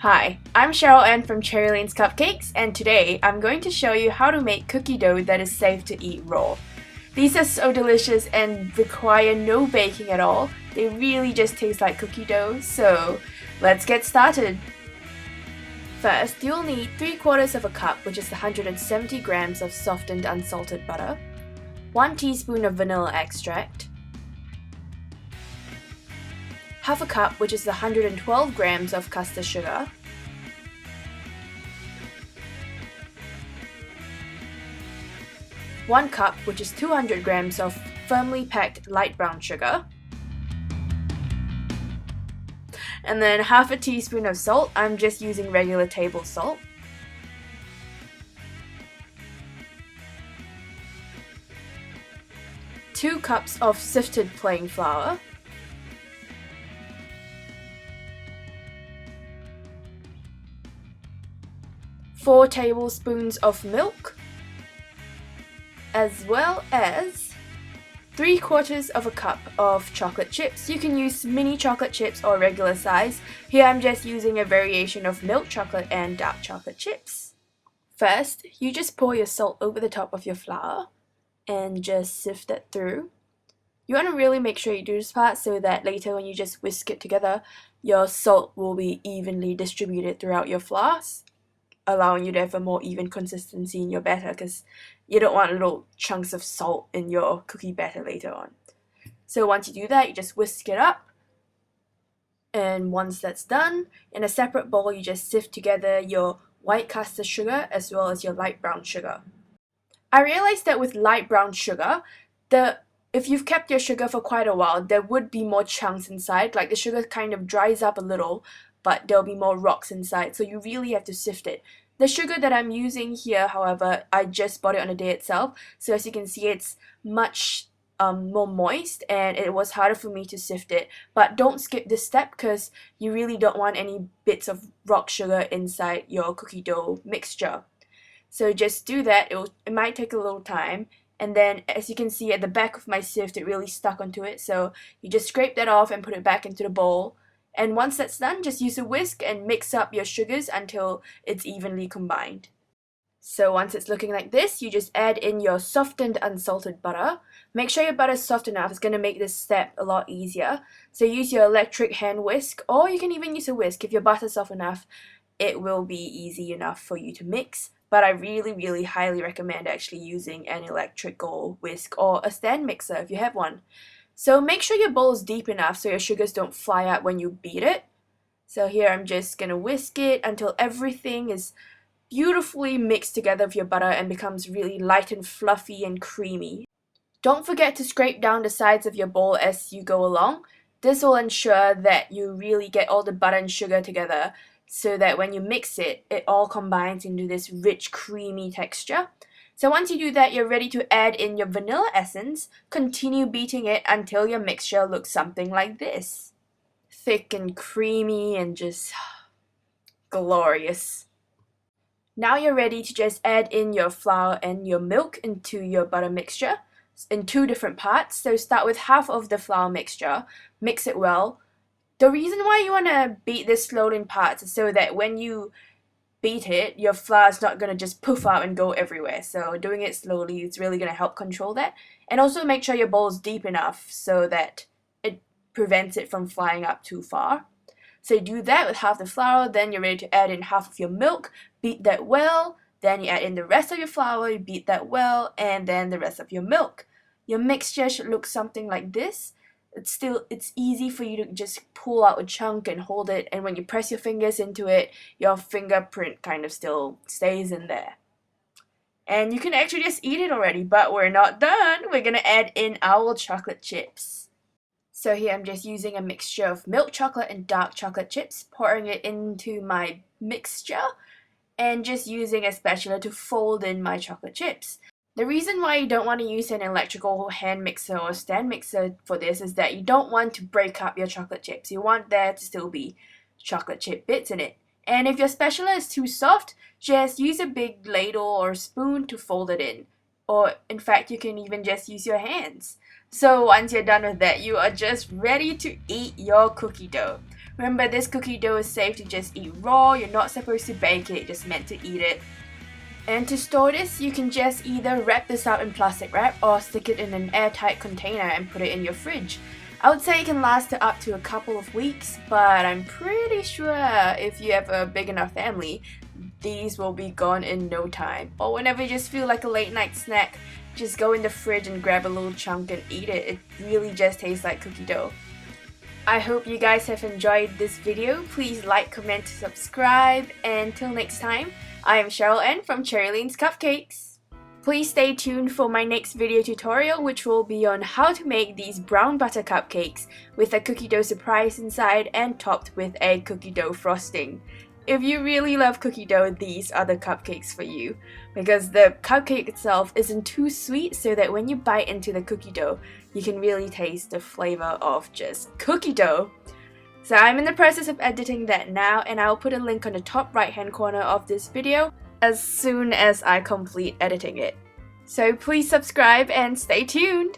Hi, I'm Cheryl Ann from Cherry Lane's Cupcakes, and today I'm going to show you how to make cookie dough that is safe to eat raw. These are so delicious and require no baking at all. They really just taste like cookie dough, so let's get started. First, you'll need 3/4 of a cup, which is 170 grams of softened unsalted butter, 1 teaspoon of vanilla extract, half a cup, which is 112 grams of custard sugar, 1 cup, which is 200 grams of firmly packed light brown sugar, and then half a teaspoon of salt. I'm just using regular table salt. Two cups of sifted plain flour, 4 tablespoons of milk, as well as 3/4 of a cup of chocolate chips. You can use mini chocolate chips or regular size. Here I'm just using a variation of milk chocolate and dark chocolate chips. First, you just pour your salt over the top of your flour and just sift it through. You want to really make sure you do this part so that later when you just whisk it together, your salt will be evenly distributed throughout your flours, allowing you to have a more even consistency in your batter, because you don't want little chunks of salt in your cookie batter later on. So once you do that, you just whisk it up, and once that's done, in a separate bowl you just sift together your white custard sugar as well as your light brown sugar. I realized that with light brown sugar, if you've kept your sugar for quite a while, there would be more chunks inside, like the sugar kind of dries up a little, but there'll be more rocks inside, so you really have to sift it. The sugar that I'm using here, however, I just bought it on the day itself, so as you can see it's much more moist and it was harder for me to sift it. But don't skip this step because you really don't want any bits of rock sugar inside your cookie dough mixture. So just do that. It might take a little time, and then as you can see at the back of my sift it really stuck onto it, so you just scrape that off and put it back into the bowl. And once that's done, just use a whisk and mix up your sugars until it's evenly combined. So once it's looking like this, you just add in your softened unsalted butter. Make sure your butter is soft enough, it's going to make this step a lot easier. So use your electric hand whisk, or you can even use a whisk. If your butter is soft enough, it will be easy enough for you to mix. But I really highly recommend actually using an electrical whisk or a stand mixer if you have one. So make sure your bowl is deep enough so your sugars don't fly out when you beat it. So here I'm just going to whisk it until everything is beautifully mixed together with your butter and becomes really light and fluffy and creamy. Don't forget to scrape down the sides of your bowl as you go along. This will ensure that you really get all the butter and sugar together so that when you mix it, it all combines into this rich, creamy texture. So once you do that, you're ready to add in your vanilla essence. Continue beating it until your mixture looks something like this. Thick and creamy and just glorious. Now you're ready to just add in your flour and your milk into your butter mixture in 2 different parts. So start with half of the flour mixture, mix it well. The reason why you want to beat this slowly in parts is so that when you beat it, your flour is not going to just poof out and go everywhere. So doing it slowly is really going to help control that. And also make sure your bowl is deep enough so that it prevents it from flying up too far. So you do that with half the flour, then you're ready to add in half of your milk, beat that well, then you add in the rest of your flour, you beat that well, and then the rest of your milk. Your mixture should look something like this. It's easy for you to just pull out a chunk and hold it, and when you press your fingers into it, your fingerprint kind of still stays in there. And you can actually just eat it already, but we're not done. We're gonna add in our chocolate chips. So here I'm just using a mixture of milk chocolate and dark chocolate chips, pouring it into my mixture, and just using a spatula to fold in my chocolate chips. The reason why you don't want to use an electrical hand mixer or stand mixer for this is that you don't want to break up your chocolate chips. You want there to still be chocolate chip bits in it. And if your spatula is too soft, just use a big ladle or spoon to fold it in. Or in fact, you can even just use your hands. So once you're done with that, you are just ready to eat your cookie dough. Remember, this cookie dough is safe to just eat raw. You're not supposed to bake it, just meant to eat it. And to store this, you can just either wrap this up in plastic wrap or stick it in an airtight container and put it in your fridge. I would say it can last up to a couple of weeks, but I'm pretty sure if you have a big enough family, these will be gone in no time. Or whenever you just feel like a late night snack, just go in the fridge and grab a little chunk and eat it. It really just tastes like cookie dough. I hope you guys have enjoyed this video. Please like, comment, subscribe, and till next time, I am Cheryl N from Cherrylene's Cupcakes. Please stay tuned for my next video tutorial, which will be on how to make these brown butter cupcakes with a cookie dough surprise inside and topped with a cookie dough frosting. If you really love cookie dough, these are the cupcakes for you, because the cupcake itself isn't too sweet, so that when you bite into the cookie dough, you can really taste the flavor of just cookie dough. So I'm in the process of editing that now, and I'll put a link on the top right hand corner of this video as soon as I complete editing it. So please subscribe and stay tuned!